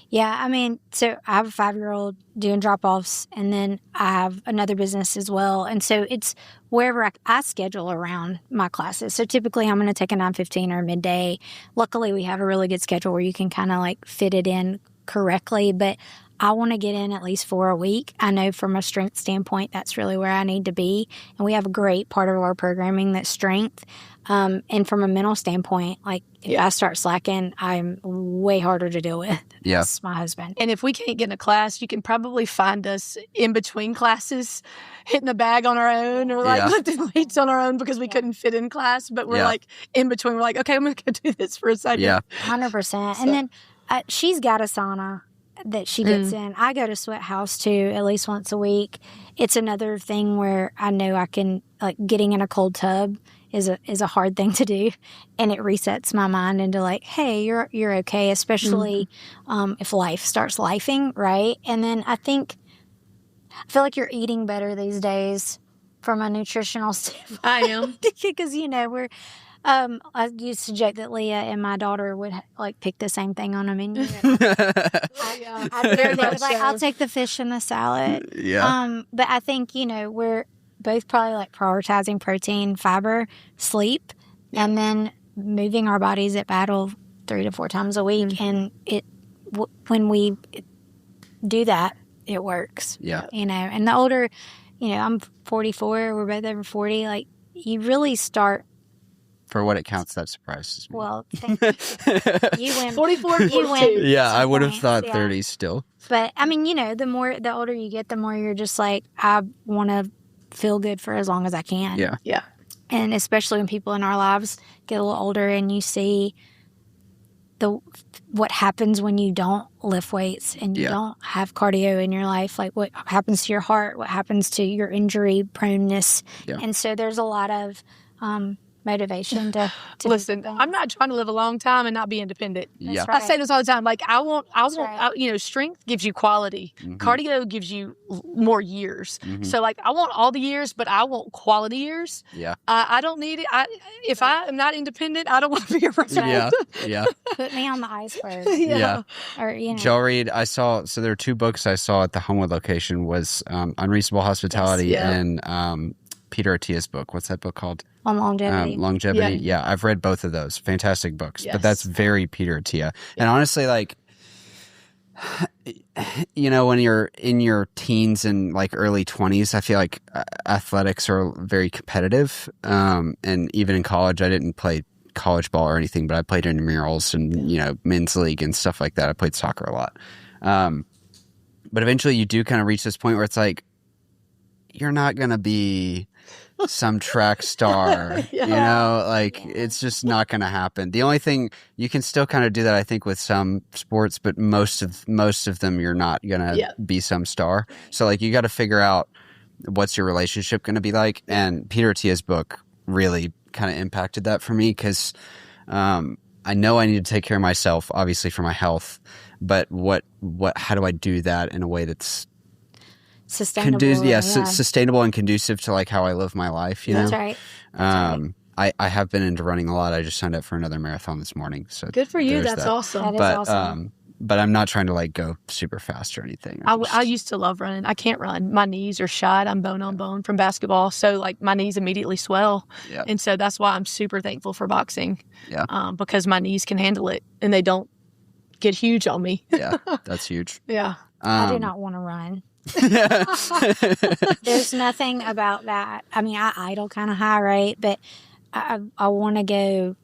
yeah, I mean, so I have a 5-year-old doing drop-offs, and then I have another business as well. And so it's wherever I schedule around my classes. So typically I'm going to take a 9:15 or midday. Luckily, we have a really good schedule where you can kind of like fit it in correctly. But I want to get in at least 4 a week. I know from a strength standpoint, that's really where I need to be. And we have a great part of our programming that's strength. And from a mental standpoint, like if I start slacking, I'm way harder to deal with. Yeah. That's my husband. And if we can't get in a class, you can probably find us in between classes, hitting a bag on our own or like lifting weights on our own because we couldn't fit in class. But we're like in between. We're like, okay, I'm going to go do this for a second. Yeah. 100%. And then she's got a sauna that she gets in. I go to Sweat House too, at least once a week. It's another thing where I know I can, like, getting in a cold tub is a hard thing to do, and it resets my mind into like, hey, you're okay, especially if life starts lifing, right? And then I feel like you're eating better these days from a nutritional standpoint. I am. Because, we're I used to joke that Leah and my daughter would like pick the same thing on a menu. I'll take the fish and the salad. Yeah. But I think, we're both probably like prioritizing protein, fiber, sleep, and then moving our bodies at battle 3 to 4 times a week. And when we do that, it works. Yeah. And the older, I'm 44, we're both over 40, like you really start. For what it counts, that surprises me. Well, thank you. You win. 44, you win. Yeah, I would have points, thought 30 still. But I mean, the older you get, the more you're just like, I want to feel good for as long as I can. Yeah. Yeah. And especially when people in our lives get a little older and you see what happens when you don't lift weights and you don't have cardio in your life, like what happens to your heart, what happens to your injury proneness. Yeah. And so there's a lot of motivation to listen. I'm not trying to live a long time and not be independent. Yeah, right. I say this all the time. Like I want. Strength gives you quality. Mm-hmm. Cardio gives you more years. Mm-hmm. So like I want all the years, but I want quality years. Yeah. I don't need it. If I am not independent, I don't want to be around. Yeah. Put me on the iceberg. Yeah. Or Joe Reed, I saw. So there are 2 books I saw at the Homewood location. Was Unreasonable Hospitality and Peter Attia's book. What's that book called? Longevity. Longevity. Yeah, I've read both of those. Fantastic books. Yes. But that's very Peter Attia. Yeah. And honestly, like, when you're in your teens and like early 20s, I feel like athletics are very competitive. And even in college, I didn't play college ball or anything, but I played intramurals and, men's league and stuff like that. I played soccer a lot. But eventually you do kind of reach this point where it's like, you're not going to be some track star, it's just not going to happen. The only thing you can still kind of do that, I think, with some sports, but most of them, you're not going to be some star. So like, you got to figure out what's your relationship going to be like. And Peter Attia's book really kind of impacted that for me because, I know I need to take care of myself, obviously for my health, but how do I do that in a way that's sustainable? Sustainable and conducive to like how I live my life. That's right. I have been into running a lot. I just signed up for another marathon this morning. So good for you. That's awesome. That is awesome. But I'm not trying to like go super fast or anything. I used to love running. I can't run. My knees are shot. I'm bone on bone from basketball. So like my knees immediately swell. Yeah. And so that's why I'm super thankful for boxing. Yeah. Because my knees can handle it and they don't get huge on me. Yeah. That's huge. Yeah. I do not want to run. There's nothing about that. I mean, I idle kind of high, right? But I want to go,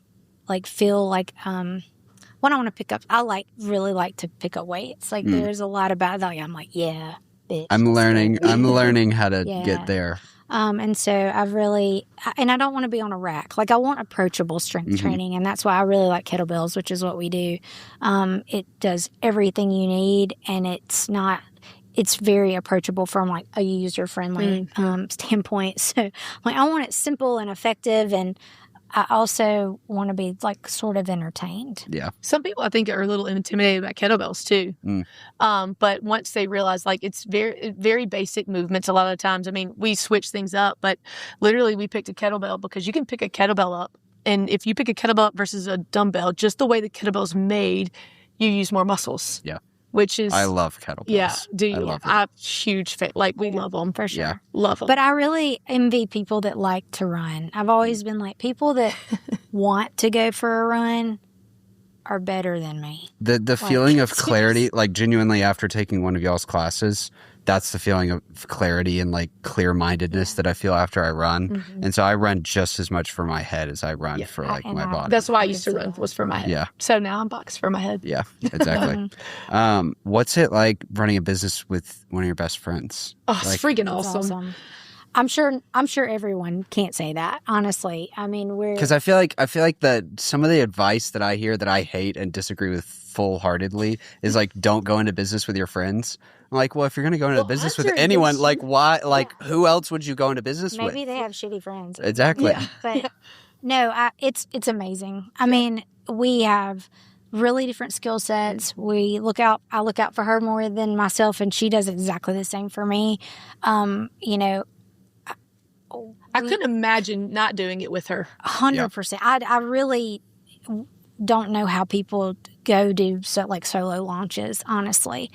like, feel like when I want to pick up. I really like to pick up weights. Like, there's a lot about that. I'm like, yeah, bitch. I'm learning how to get there. And so I've really, and I don't want to be on a rack. Like, I want approachable strength training, and that's why I really like kettlebells, which is what we do. It does everything you need, and it's very approachable from like a user-friendly standpoint. So like, I want it simple and effective, and I also want to be like sort of entertained. Yeah. Some people I think are a little intimidated by kettlebells too. But once they realize like it's very, very basic movements a lot of the times. I mean, we switch things up, but literally we picked a kettlebell because you can pick a kettlebell up. And if you pick a kettlebell up versus a dumbbell, just the way the kettlebell's made, you use more muscles. Yeah. Which is, I love kettlebells. Yeah, do you? I love them. I'm huge fan. Like, we love them for sure. Yeah. Love them. But I really envy people that like to run. I've always been like, people that want to go for a run are better than me. The feeling of clarity, like genuinely after taking one of y'all's classes, that's the feeling of clarity and like clear-mindedness that I feel after I run. Mm-hmm. And so I run just as much for my head as I run for like my body. That's why I used to run, was for my head. Yeah. So now I'm boxed for my head. Yeah, exactly. What's it like running a business with one of your best friends? Oh, it's freaking awesome. I'm sure everyone can't say that, honestly. I mean, because I feel like that some of the advice that I hear that I hate and disagree with full-heartedly is like, don't go into business with your friends. I'm like, well, if you're going to go into business with anyone, like why, like who else would you go into business with? Maybe they have shitty friends. Exactly. Yeah. But no, it's amazing. I mean, we have really different skill sets. I look out for her more than myself, and she does exactly the same for me. You know, I couldn't imagine not doing it with her. 100%. I really don't know how people go do solo launches, honestly,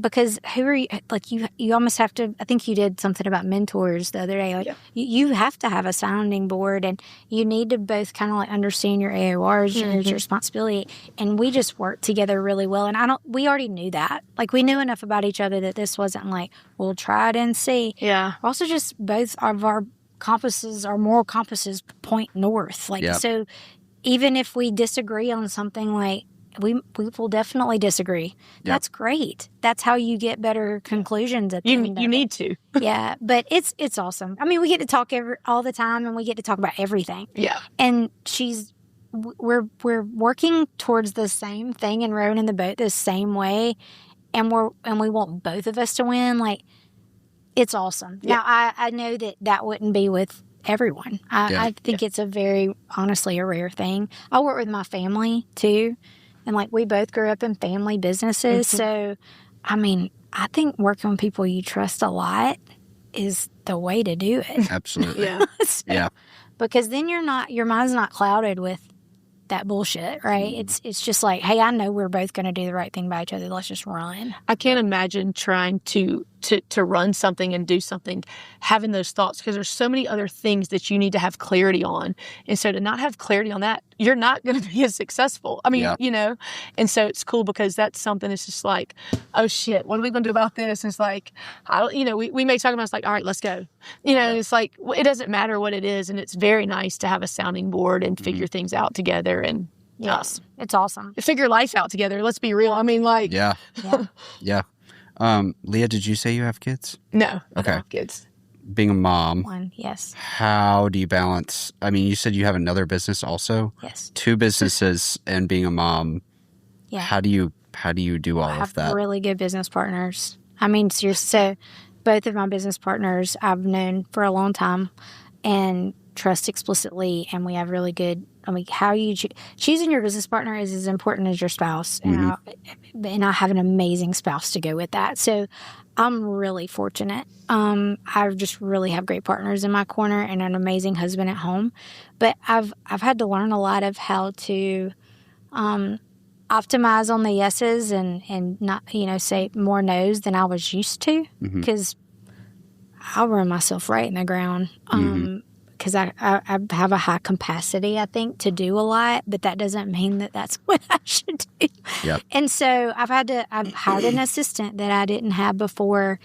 because who are you? Like you almost have to. I think you did something about mentors the other day. Like you have to have a sounding board, and you need to both kind of like understand your AORs, your responsibility. And we just work together really well. And we already knew that. Like we knew enough about each other that this wasn't like we'll try it and see. Yeah. We're also just both of our moral compasses point north. So. Even if we disagree on something, like we will definitely disagree. Yep. That's great. That's how you get better conclusions at the end. You need to. Yeah, but it's awesome. I mean, we get to talk all the time, and we get to talk about everything. Yeah. And we're working towards the same thing and rowing in the boat the same way, and we want both of us to win. Like, it's awesome. Yeah. Now I know that wouldn't be with everyone. I think it's honestly a rare thing. I work with my family too, and like we both grew up in family businesses. So, I mean, I think working with people you trust a lot is the way to do it. Absolutely. Yeah. Because then your mind's not clouded with that bullshit, right? It's just like, hey, I know we're both going to do the right thing by each other. Let's just run. I can't imagine trying to run something and do something, having those thoughts, because there's so many other things that you need to have clarity on. And so to not have clarity on that, you're not going to be as successful. I mean, you know, and so it's cool because that's something that's just like, oh shit, what are we going to do about this? And it's like, we may talk about, it's like, all right, let's go. You know, it's like, it doesn't matter what it is. And it's very nice to have a sounding board and figure things out together. And yes, it's awesome. Figure life out together. Let's be real. I mean, like, yeah. Leah, did you say you have kids? No. Okay. I don't have kids. Being a mom. One, yes. How do you balance? I mean, you said you have another business also. Yes. 2 businesses and being a mom. Yeah. How do you do all of that? I have really good business partners. I mean, seriously, so both of my business partners I've known for a long time and trust explicitly, and we have really good. I mean, how you choosing your business partner is as important as your spouse, and I have an amazing spouse to go with that. So I'm really fortunate. I just really have great partners in my corner and an amazing husband at home. But I've had to learn a lot of how to optimize on the yeses and not say more no's than I was used to, because I'll run myself right in the ground. Because I have a high capacity, I think, to do a lot, but that doesn't mean that that's what I should do. Yep. And so I've hired an assistant that I didn't have before,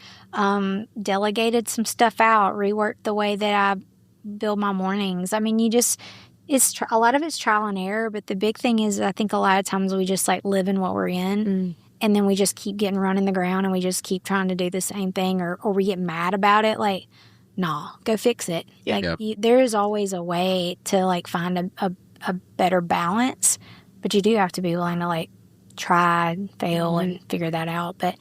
delegated some stuff out, reworked the way that I build my mornings. I mean, a lot of it's trial and error, but the big thing is I think a lot of times we just like live in what we're in. And then we just keep getting run in the ground and we just keep trying to do the same thing, or we get mad about it. Like, no, go fix it. Yeah. There is always a way to like find a better balance, but you do have to be willing to like try and fail and figure that out. But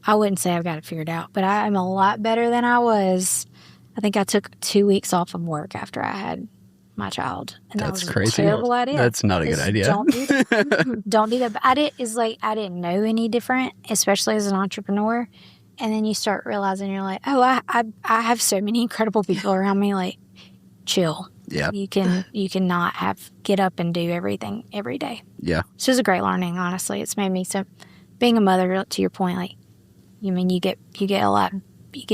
I wouldn't say I've got it figured out, but I'm a lot better than I was. I think I took 2 weeks off of work after I had my child, and That's that was crazy. a terrible idea. That's not a good idea. Don't do that. Don't do that. But I didn't know any different, especially as an entrepreneur. And then you start realizing you're like, oh, I have so many incredible people around me. Like, chill. Yeah. You can not get up and do everything every day. Yeah. So it was a great learning, honestly. It's made me being a mother, to your point, like, you get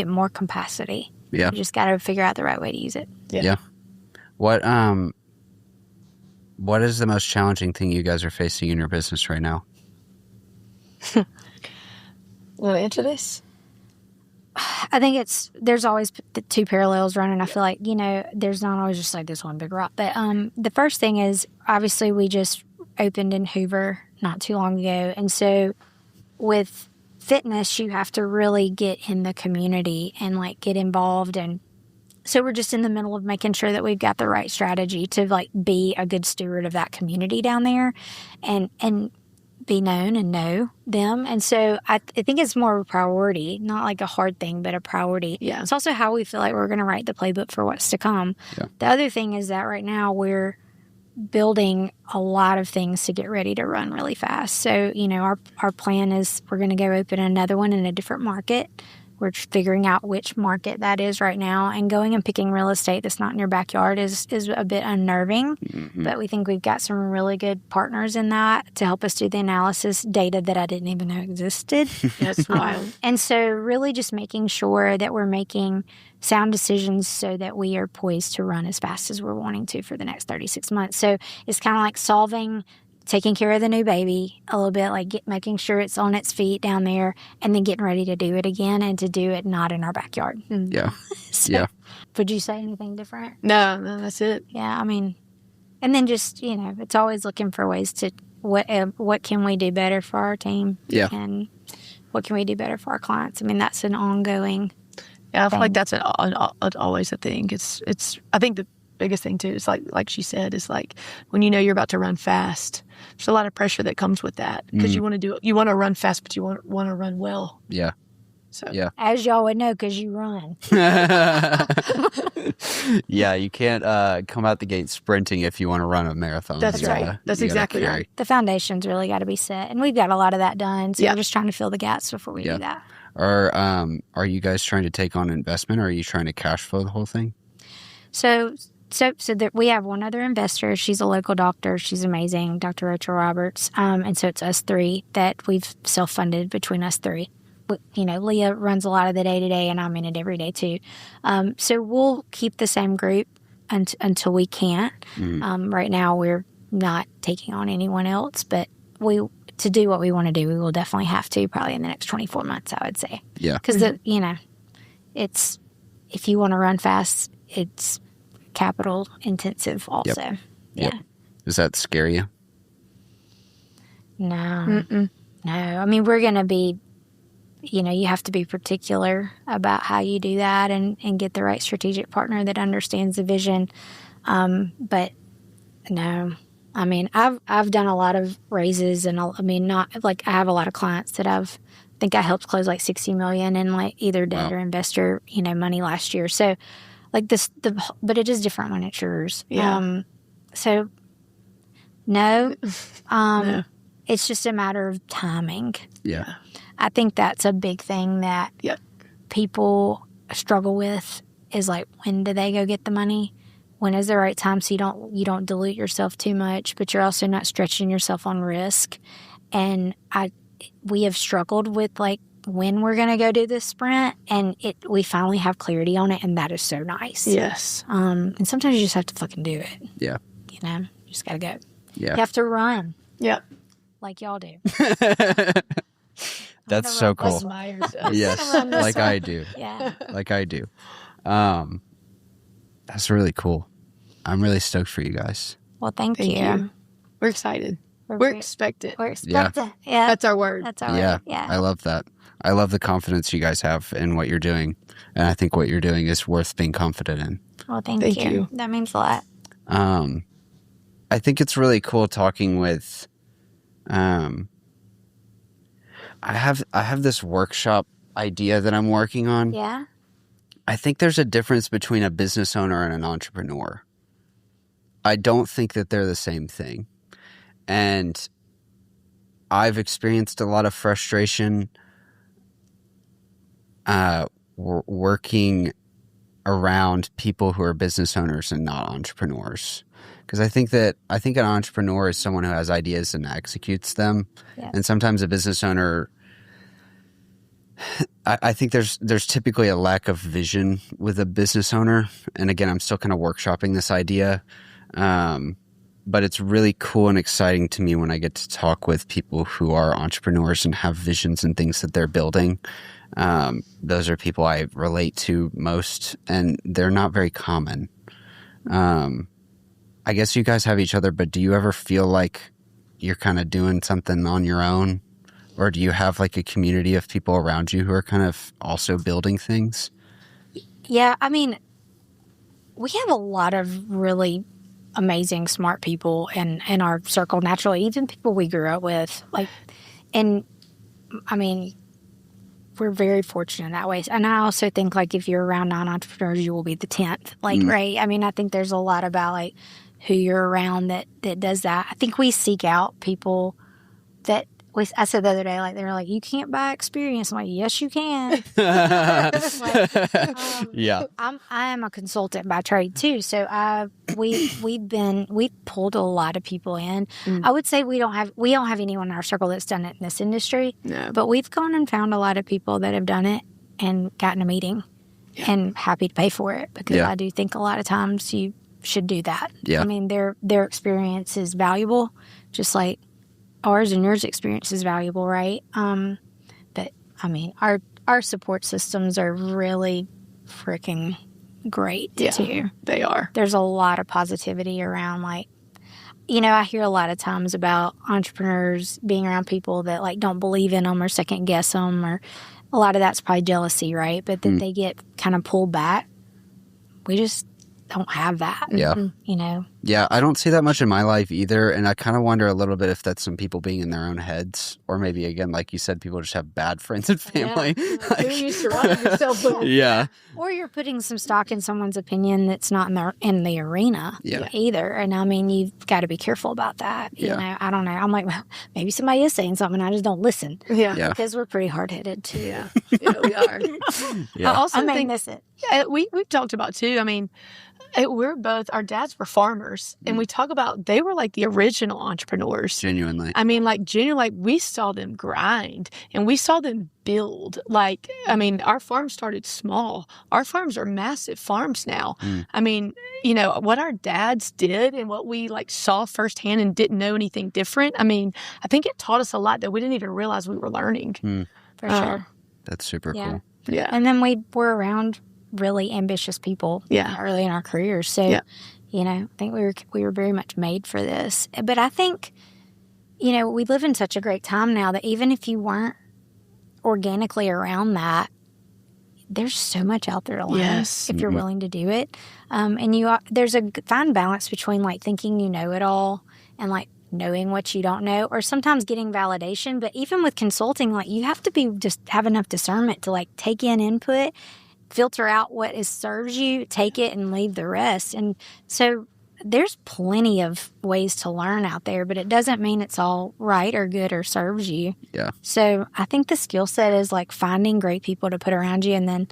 more capacity. Yeah. You just got to figure out the right way to use it. Yeah. What is the most challenging thing you guys are facing in your business right now? Want to answer this? I think there's always the two parallels running. I feel like, there's not always just like this one big rock. But the first thing is, obviously, we just opened in Hoover not too long ago. And so with fitness, you have to really get in the community and like get involved. And so we're just in the middle of making sure that we've got the right strategy to like be a good steward of that community down there and be known and know them. And so I think it's more of a priority, not like a hard thing, but a priority. Yeah. It's also how we feel like we're going to write the playbook for what's to come. Yeah. The other thing is that right now we're building a lot of things to get ready to run really fast. So, our plan is we're going to go open another one in a different market. We're figuring out which market that is right now, and going and picking real estate that's not in your backyard is a bit unnerving, but we think we've got some really good partners in that to help us do the analysis, data that I didn't even know existed. That's wild. And so really just making sure that we're making sound decisions so that we are poised to run as fast as we're wanting to for the next 36 months. So it's kind of like taking care of the new baby a little bit, like making sure it's on its feet down there, and then getting ready to do it again, and to do it not in our backyard. Yeah. So, Yeah. Would you say anything different? No, that's it. Yeah, I mean, and then just, it's always looking for ways to, what can we do better for our team? Yeah. And what can we do better for our clients? I mean, that's an ongoing Yeah, I feel thing. like that's always a thing. It's. I think the biggest thing too is like she said, is like when you're about to run fast, there's a lot of pressure that comes with that, because you want to run fast, but you want to run well. Yeah. So Yeah. As y'all would know, because you run. Yeah, you can't come out the gate sprinting if you want to run a marathon. That's You right. gotta- That's you gotta exactly carry. right. The foundation's really got to be set, and we've got a lot of that done. So Yeah. we're just trying to fill the gaps before we Yeah. do that. Are you guys trying to take on investment, or are you trying to cash flow the whole thing? So that we have one other investor. She's a local doctor. She's amazing, Dr. Rachel Roberts. And so it's us three that we've self-funded between us three. Leah runs a lot of the day-to-day, and I'm in it every day too. So we'll keep the same group until we can't. Right now, we're not taking on anyone else, but to do what we want to do, we will definitely have to, probably in the next 24 months, I would say. Yeah. Because, it's, if you want to run fast, it's capital intensive also. Yep. Yeah. Does that scare you? No. No. I mean, we're going to be, you have to be particular about how you do that and get the right strategic partner that understands the vision. But no. I mean, I've done a lot of raises, and not like, I have a lot of clients that I think I helped close like $60 million in like either debt or investor, money last year. So like but it is different when it's yours. Yeah. So no, No. it's just a matter of timing. Yeah. I think that's a big thing that Yep. people struggle with, is like, when do they go get the money? When is the right time, so you don't dilute yourself too much, but you're also not stretching yourself on risk. And we have struggled with like when we're going to go do this sprint, and we finally have clarity on it, and that is so nice. Yes. And sometimes you just have to fucking do it. Yeah. You just got to go. Yeah. You have to run Yep. like y'all do. That's so cool. Myers. Yes, Run this like one. I do. Yeah. Like I do. That's really cool. I'm really stoked for you guys. Well, thank Thank you. you. We're excited. We're very- expectant. We're expecting. Yeah. That's our word. That's all Yeah, right. Yeah. I love that. I love the confidence you guys have in what you're doing, and I think what you're doing is worth being confident in. Well, thank Thank you. you. That means a lot. I think it's really cool talking with. I have this workshop idea that I'm working on. Yeah. I think there's a difference between a business owner and an entrepreneur. I don't think that they're the same thing. And I've experienced a lot of frustration working around people who are business owners and not entrepreneurs. Because I think an entrepreneur is someone who has ideas and executes them. Yeah. And sometimes a business owner, I think there's typically a lack of vision with a business owner. And again, I'm still kind of workshopping this idea. but it's really cool and exciting to me when I get to talk with people who are entrepreneurs and have visions and things that they're building. Those are people I relate to most, and they're not very common. I guess you guys have each other, but do you ever feel like you're kind of doing something on your own? Or do you have like a community of people around you who are kind of also building things? Yeah, I mean, we have a lot of really amazing, smart people in our circle naturally, even people we grew up with. And I mean, we're very fortunate that way. And I also think like if you're around non-entrepreneurs, you will be the 10th. Right? I mean, I think there's a lot about like who you're around that does that. I think we seek out people that I said the other day, like they were like, you can't buy experience. I'm like, yes, you can. Yeah. I am a consultant by trade too. So we've pulled a lot of people in. I would say we don't have anyone in our circle that's done it in this industry. No. But we've gone and found a lot of people that have done it and gotten a meeting and happy to pay for it, because I do think a lot of times you should do that. Yeah. I mean, their experience is valuable, just like ours and yours experience is valuable, right? But I mean, our support systems are really freaking great too. They are. There's a lot of positivity around, like, you know, I hear a lot of times about entrepreneurs being around people that like don't believe in them or second guess them, or a lot of that's probably jealousy, right? But then they get kind of pulled back. We just don't have that. Yeah. You know? Yeah, I don't see that much in my life either. And I kind of wonder a little bit if that's some people being in their own heads, or maybe, again, like you said, people just have bad friends and family. Who you surround yourself with. Yeah. Or you're putting some stock in someone's opinion that's not in the arena either. And I mean, you've got to be careful about that. You know, I don't know. I'm like, well, maybe somebody is saying something, I just don't listen. Yeah. Because we're pretty hard-headed too. Yeah, we are. Yeah. I also may think miss it. Yeah, we've talked about too. I mean, our dads were farmers, and we talk about they were like the original entrepreneurs. Genuinely. I mean, like we saw them grind and we saw them build. Like, I mean, our farm started small. Our farms are massive farms now. I mean, you know, what our dads did and what we like saw firsthand and didn't know anything different. I mean, I think it taught us a lot that we didn't even realize we were learning. For sure. That's super cool. Yeah. And then we were around really ambitious people early in our careers. So, you know, I think we were very much made for this. But I think, you know, we live in such a great time now that even if you weren't organically around that, there's so much out there to learn if you're willing to do it. And there's a fine balance between like thinking you know it all and like knowing what you don't know, or sometimes getting validation. But even with consulting, like you have to just have enough discernment to like take in input, filter out what serves you, take it and leave the rest. And so there's plenty of ways to learn out there, but it doesn't mean it's all right or good or serves you. Yeah. So I think the skill set is like finding great people to put around you and then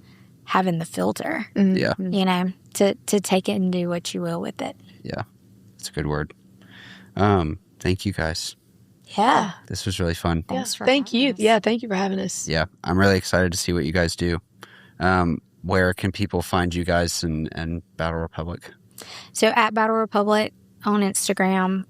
having the filter, Yeah. you know, to take it and do what you will with it. Yeah. That's a good word. Thank you guys. Yeah. This was really fun. Thanks for Thank you. having us. Yeah, thank you for having us. Yeah. I'm really excited to see what you guys do. Where can people find you guys and Battle Republic? So at Battle Republic on Instagram,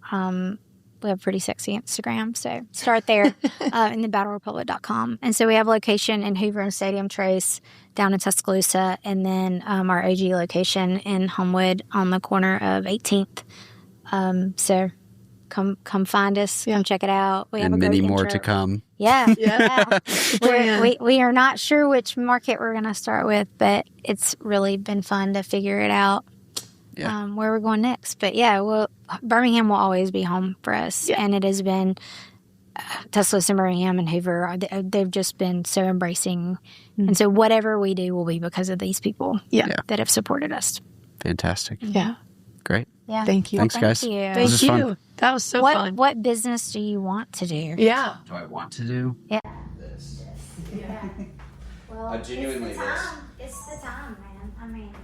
we have a pretty sexy Instagram. So start there and then battlerepublic.com. And so we have a location in Hoover and Stadium Trace down in Tuscaloosa, and then our OG location in Homewood on the corner of 18th. So come find us. Come check it out. We have and a great many more intro. to come. Yeah. Plan. We are not sure which market we're going to start with, but it's really been fun to figure it out. Yeah. Where we're going next. But yeah, Birmingham will always be home for us. Yeah. And it has been Tuscaloosa, Birmingham, and Hoover. They've just been so embracing. And so whatever we do will be because of these people that have supported us. Fantastic. Yeah. Great. Yeah. Thank you. Thanks, guys. Thank you. Thank was you. fun. That was so fun. What business do you want to do? Yeah. Do I want to do? Yeah. This. Well, genuinely it's the time, man. I mean.